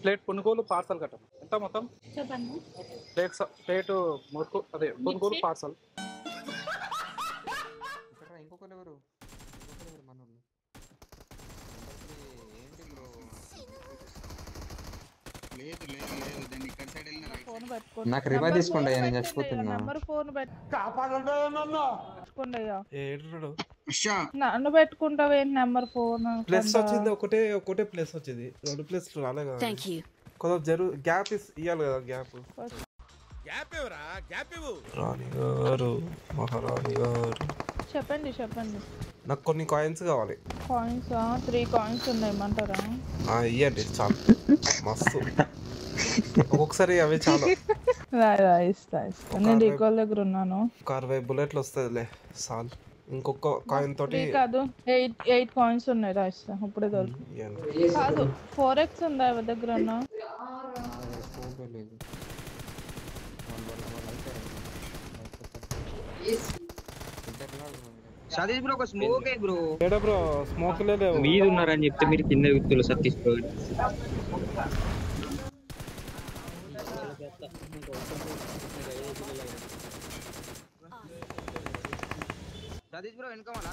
Plate పునుగోలు parcel కట్టండి. ఎంత మొత్తం? చెప్పండి. ప్లేట్ మురుకు అదే పునుగోలు పార్సల్. ఇంకొకరు ఎవరు మనోళ్ళు ఏంటి బ్రో? లేదు లేదు లేదు దాన్ని ఇక్కడ సైడ్ వెళ్ళిన రైట్ ఫోన్ సైడ్. పెట్టుకోండి. నాకు రివైవ్ తీసుకోండి, నేను చచ్చిపోతున్నా. నంబర్ ఫోన్ పెట్టుకోండి అయ్యా. ఏడు అచ్చా నన్ను పెట్టుకుంటావేంటి నెంబర్ ఫోన్? ప్లస్ వచ్చింది, ఒకటే ప్లస్ వచ్చింది, 2 ప్లస్ రాలే కదా. కొంచెం గ్యాప్ ఇవ్వాలి కదా. గ్యాప్ రాణి గారు, మహారాణి గారు, చెప్పండి చెప్పండి. నాకు కొన్ని కాయిన్స్ కావాలి. కాయిన్స్ 3 కాయిన్స్ ఉన్నాయి, ఇమ్మంటారా? ఇవ్వండి చాలు, మస్తు. ఒక్కొక్కసారి అవి చాలు. ఇస్తా. నేను ఈక్వల్ దగ్గర ఉన్నాను. 60 బుల్లెట్లు వస్తుందిలే చాలు. ఇంకొక కాయిన్ తోటి కాదు, 8 కాయిన్స్ ఉన్నాయి రా, ఇస్తా. ఇప్పుడే దొరికి కాదు. 4x ఉందా ఎవరి దగ్గర? సతీష్ బ్రో ఒక స్మోక్ ఏ బ్రో. ఏడా బ్రో స్మోక్ లేవు. మీద ఉన్నారని చెప్తే మీరు కింద వ్యక్తులు సతీష్ బ్రో. సతీష్ బ్రో వెనక మళ్ళా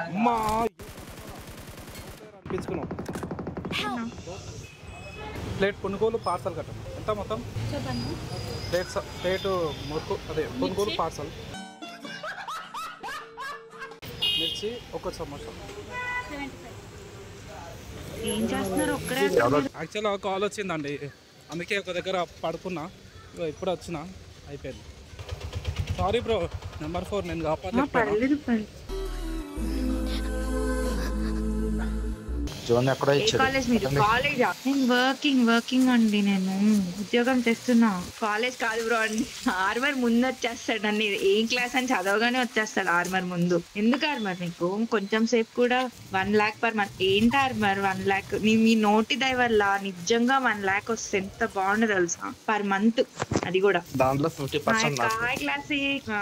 అమ్మా అనిపించుకున్నాం. ప్లేట్ పునుగోలు పార్సల్ కట్టండి. ఎంత మొత్తం? చెప్పండి. ప్లేట్ మురుకు అదే పునుగోలు పార్సల్. మిర్చి ఒక సమోసా. ఏం చేస్తున్నారు? ఒక్కడే యాక్చువల్గా కాల్ వచ్చిందండి, అందుకే ఒక దగ్గర పడుకున్నా. ఇప్పుడు వచ్చిన అయిపోయింది. సారీ బ్రో, నెంబర్ 4 నేను కాపాడలేదు. కాలేజ్ మీరు కాలేజా? నేను వర్కింగ్ అండి. నేను ఉద్యోగం చేస్తున్నా. కాలేజ్ కాదు బ్రో అండి. ఆర్మర్ ముందు వచ్చేస్తాడు అన్ని. ఏం క్లాస్ అని చదవగానే వచ్చేస్తాడు ఆర్మర్ ముందు. ఎందుకు ఆర్మర్ నీకు? కొంచెం సేపు కూడా 1 lakh పర్ మంత్. ఏంటి ఆర్మర్ 1 lakh? మీ నోటి దయ వల్ల నిజంగా 1 lakh వస్తే ఎంత బాగుండు తెలుసా పర్ మంత్. అది కూడా దాంట్లో 50% క్లాస్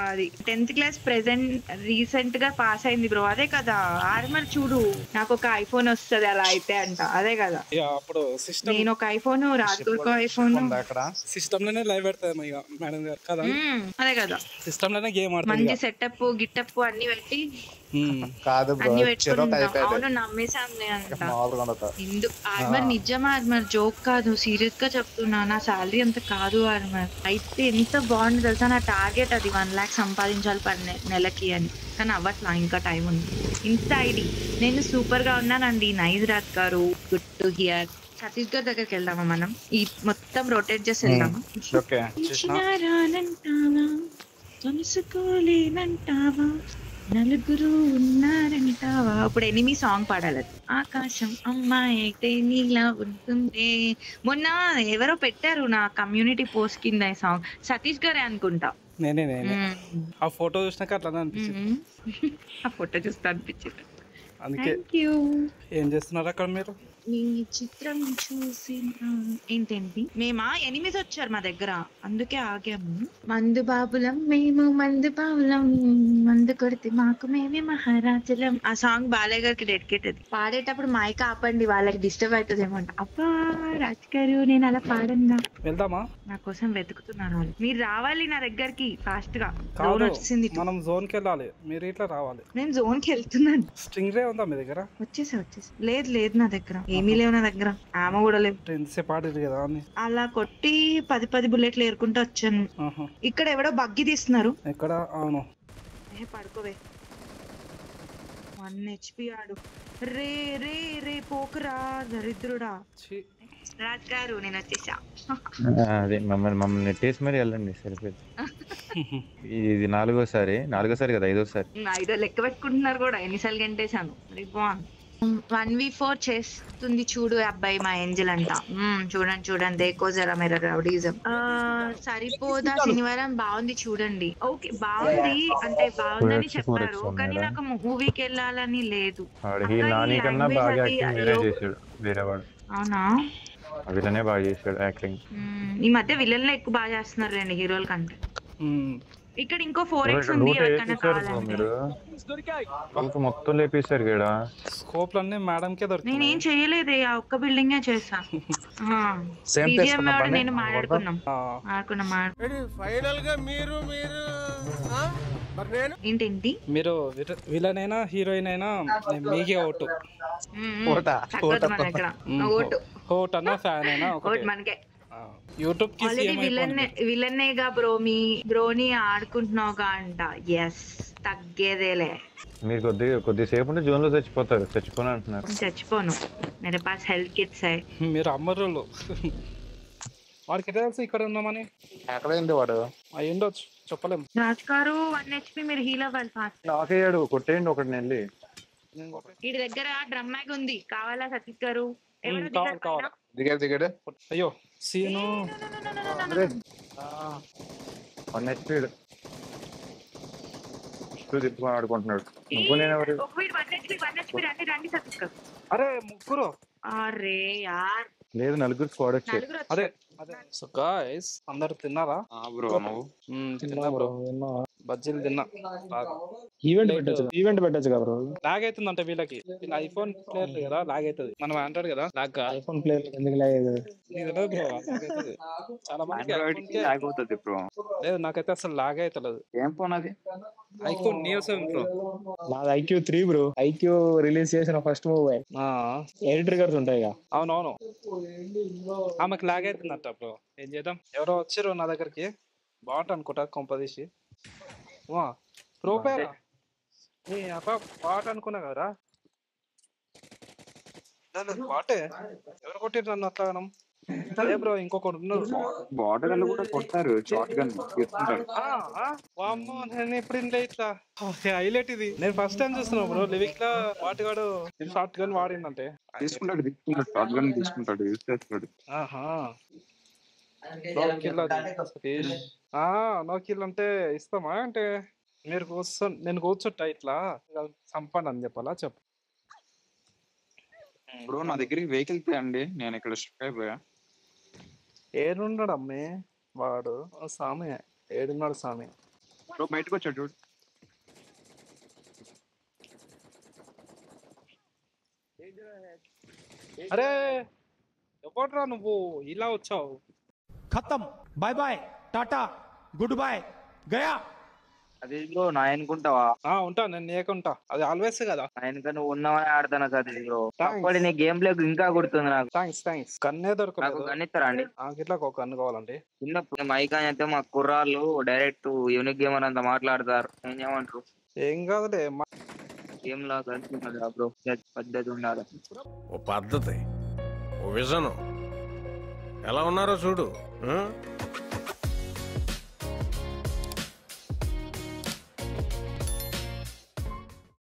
అది 10th క్లాస్ ప్రెసెంట్ రీసెంట్ గా పాస్ అయింది బ్రో. అదే కదా ఆర్మర్. చూడు నాకు ఒక ఐఫోన్ వస్తుంది అలా అయితే అంట. అదే కదా అప్పుడు సిస్టమ్. నేను ఒక ఐఫోన్, రాజుకు ఐఫోన్. సిస్టమ్ లోనే లైవ్ పెడతాం ఇక మేడం గారు కదా. అదే కదా సిస్టమ్ లోనే గేమ్ ఆడతాం. మంచి సెటప్ గిట్టప్ అన్ని పెట్టి కాదు అన్ని పెట్టుకుంటాం. అవును నమ్మేసాంలే అంట. ఎందుకు ఆర్మర్? నిజం ఆర్మర్, జోక్ కాదు, సీరియస్ గా చెప్తున్నా. నా శాలరీ అంత కాదు ఆర్మర్. అయితే ఎంత బాగుంది తెలుసా. నా టార్గెట్ అది 1 lakh సంపాదించాలి పర్ నెలకి అని. కానీ అవ్వట్లా, ఇంకా టైం ఉంది. ఇన్స్టా ఐడి నేను సూపర్ గా ఉన్నానండి. నైస్ రాజ్ గారు, గుడ్ టు హియర్. సతీష్ గారి దగ్గరికి వెళ్దామా మనం? ఈ మొత్తం రొటేట్ చేసి వెళ్దామా? తెలుసుకోలేనంటావా, నలుగురు ఉన్నారంటావా. ఇప్పుడు ఎనిమి సాంగ్ పాడాలి. ఆకాశం అమ్మాయి అయితే నీలా ఉంటుంది. మొన్న ఎవరో పెట్టారు నా కమ్యూనిటీ పోస్ట్ కింద ఈ సాంగ్. సతీష్ గారే అనుకుంటా. నేనే ఆ ఫోటో చూసినాక అట్లా అనిపించింది. ఆ ఫోటో చూస్తే అనిపించింది. అందుకే ఏం చేస్తున్నారు అక్కడ మీరు? నీ చిత్రం చూసి ఏంటేంటి మేమా ఎనిమిది వచ్చారు మా దగ్గర, అందుకే ఆగాము. మందు బాబులం మేము, మందు బాబులం, మందు కొడితే మాకు మేమే మహారాజులం. ఆ సాంగ్ బాలయ్య గారికి డెడికేటెడ్. పాడేటప్పుడు మైక్ ఆపండి, వాళ్ళకి డిస్టర్బ్ అవుతుంది ఏమంట. అబ్బా రాజ్ గారు నేను అలా పాడన్నా. వెళ్దామా? నా కోసం వెతుకుతున్నారు వాళ్ళు. మీరు రావాలి నా దగ్గరికి ఫాస్ట్ గా. వచ్చింది, మనం జోన్ కి వెళ్ళాలి, మీరు ఇట్లా రావాలి. నేను జోన్ కి వెళ్తున్నాను. స్ట్రింగ్ రే ఉందా మీ దగ్గర? వచ్చేసి లేదు లేదు నా దగ్గర ఏమీ లేవు. నా దగ్గర ఆమె కూడా లేవు. అలా కొట్టి 10 బుల్లెట్లు ఏరుకుంటూ వచ్చాను. ఇక్కడ ఎవడో బగ్గి తీస్తున్నారు. ఎక్కడ? అవును పడుకోవే. 1 HP ఆడు. రే రే రే పోకురా దరిద్రుడా. రాజ్ గారు నేను వచ్చేసా. అదే మమ్మల్ని నెట్టేసి మరి వెళ్ళండి, సరిపోయింది. ఇది నాలుగోసారి కదా, 5వ సారి. 5 లెక్క పెట్టుకుంటున్నారు కూడా. ఎన్నిసార్లు గంటేశాను. బాగుంది. 1v4 చేస్తుంది చూడు అబ్బాయి మా ఏంజల్ అంట. చూడండి దేకో జరా మేరా రౌడీజం. సరిపోదా శనివారం బాగుంది చూడండి. ఓకే బాగుంది అంటే బాగుందని చెప్పారు, కానీ నాకు మూవీకి వెళ్ళాలని లేదు. అవునా? విలనే బాగా చేశాడు యాక్టింగ్. ఈ మధ్య విలన్లు ఎక్కువ బాగా చేస్తున్నారు రండి హీరోల కంటే. ఇక్కడ ఇంకో 4x ఉంది లూట్ ఎవరికైనా వేసేసారు బ్రో కావాలంటే. మీరు. వాళ్ళకి మొత్తం లేపేశారు ఇక్కడ. స్కోప్లన్నీ మేడంకే దొరుకుతాయి. నేనేం చేయలేదే, ఆ ఒక్క బిల్డింగే చేసా. BGM వాడు నేను మాట్లాడుకున్నాం. ఏంటేంటి మీరు విలన్ అయినా హీరోయిన్ అయినా మీకే ఓటు. తగ్గదు మన దగ్గర ఓటు. ఓట్ అన్నా ఫ్యాన్ అయినా ఓటు మనకే. యూట్యూబ్ కి ఆల్రెడీ విలన్నేగా బ్రో, మీ బ్రోని ఆడుకుంటున్నావుగా అంట. ఎస్, తగ్గేదేలే. మీరు కొద్దిసేపు ఉంటే జోన్ లో చచ్చిపోను అంటున్నారు. చచ్చిపోను, मेरे पास हेल्थ किट्स है. మీరు అమ్మరోళ్ళు. వాడికి ఎట్లా తెలుసు ఇక్కడ ఉన్నామని? ఎక్కడైంది వాడు? అయి ఉండొచ్చు, చెప్పలేము. రాజ్ గారు 1 HP మీరు హీల్ అవ్వాలి ఫాస్ట్. నాకేయాడు, కొట్టేయండి ఒకటి వెళ్ళి. వీడి దగ్గర డ్రమ్ మ్యాగ్ ఉంది, కావాలా సతీష్ గారు? కావాలి. దిగాడు. అయ్యో సీను 1 HP తిప్పుకొని ఆడుకుంటున్నాడు. నేను ఎవరు? రండి సతీష్ గారు. అరే ముగ్గురు. అరే యార్, లేదు, నలుగురు స్క్వాడ్ వచ్చారు. అదే సో గాయ్స్, అందరు తిన్నారా? తిన్నా బ్రో. బజ్జీలు తిన్నా. ఈవెంట్ పెట్టచ్చు కదా బ్రో. లాగ్ అవుతుందంట వీళ్ళకి. వీళ్ళ ఐఫోన్ ప్లేయర్ కదా, లాగ్ అవుతుంది. మనం ఆండ్రాయిడ్ కదా, లాగ్ ఐఫోన్ ప్లేయర్ ఎందుకు లాగ్ అవుతుంది? బ్రో చాలా మందికి లాగ్ అవుతుంది బ్రో. లేదు, నాకైతే అసలు లాగ్ అవుతలేదు. ఏం ఫోన్ అది? IPhone neo 7 bro. నాది IQ 3 బ్రో. IQ రిలీజ్ చేసిన ఫస్ట్ మూవీ. 8 ట్రిగర్స్ ఉంటాయి. అవునవును, ఆమెకు లాగ్ అవుతుందంట బ్రో. ఏం చేద్దాం? ఎవరో వచ్చారు నా దగ్గరికి, బాట్ అనుకుంటా కొంపదీసి. ప్రో పేరా బాట్ అనుకున్నా కదరా. బాటే ఎవరు కొట్టిరు నన్ను అట్లా? ఏ బ్రో, ఇంకొకటి ఉన్నారు. బార్డర్ కూడా కొడతారు, షార్ట్ గన్ తీసుకుంటారు. వామ్మో, నేను ఇప్పుడు ఇట్లా హైలైట్ ఇది. నేను ఫస్ట్ టైం చూస్తున్నా బ్రో. లివిక్ లా వాటిగాడు షార్ట్ గన్ వాడిందంటే తీసుకుంటాడు, షార్ట్ గన్ తీసుకుంటాడు, యూజ్ చేస్తాడు. నో కిల్ అంటే ఇస్తామా? అంటే మీరు నేను కూర్చుంటా ఇట్లా చంపండి అని చెప్పాలా? చెప్పు బ్రో, నా దగ్గరికి వెహికల్ తేయండి, నేను ఇక్కడ షిఫ్ట్ అయిపోయా. ఏడున్నాడు అమ్మే వాడు? సామి ఏడున్నాడు సామి. బ్రో బయటకు వచ్చాడు చూడు. అరే ఎవడ్రా నువ్వు ఇలా వచ్చావు? ఖతం, bye bye, tata, good bye, గయా. అదే బ్రో, నా అనుకుంటావా? ఉంటా, నేను నీకుంటా. అది ఆల్వేస్ కదా. ఆయన నువ్వు ఉన్నావని ఆడతానా సతీష్ బ్రో. అప్పటి నీ గేమ్ ప్లే ఇంకా గుర్తుంది నాకు. థ్యాంక్స్. కన్నే దొరకలేదు. కన్నిస్తారా అండి? ఇట్లా ఒక కన్ను కావాలండి. చిన్న మైక్ అని అయితే మా కుర్రాళ్ళు డైరెక్ట్ యూనిక్ గేమ్ అని అంత మాట్లాడతారు. ఏం చేయమంటారు? ఏం కాదులే, గేమ్ లా కలిసి బ్రో. పద్ధతి ఉండాలి. ఓ పద్ధతి, ఓ విజన్ ఎలా ఉన్నారో చూడు.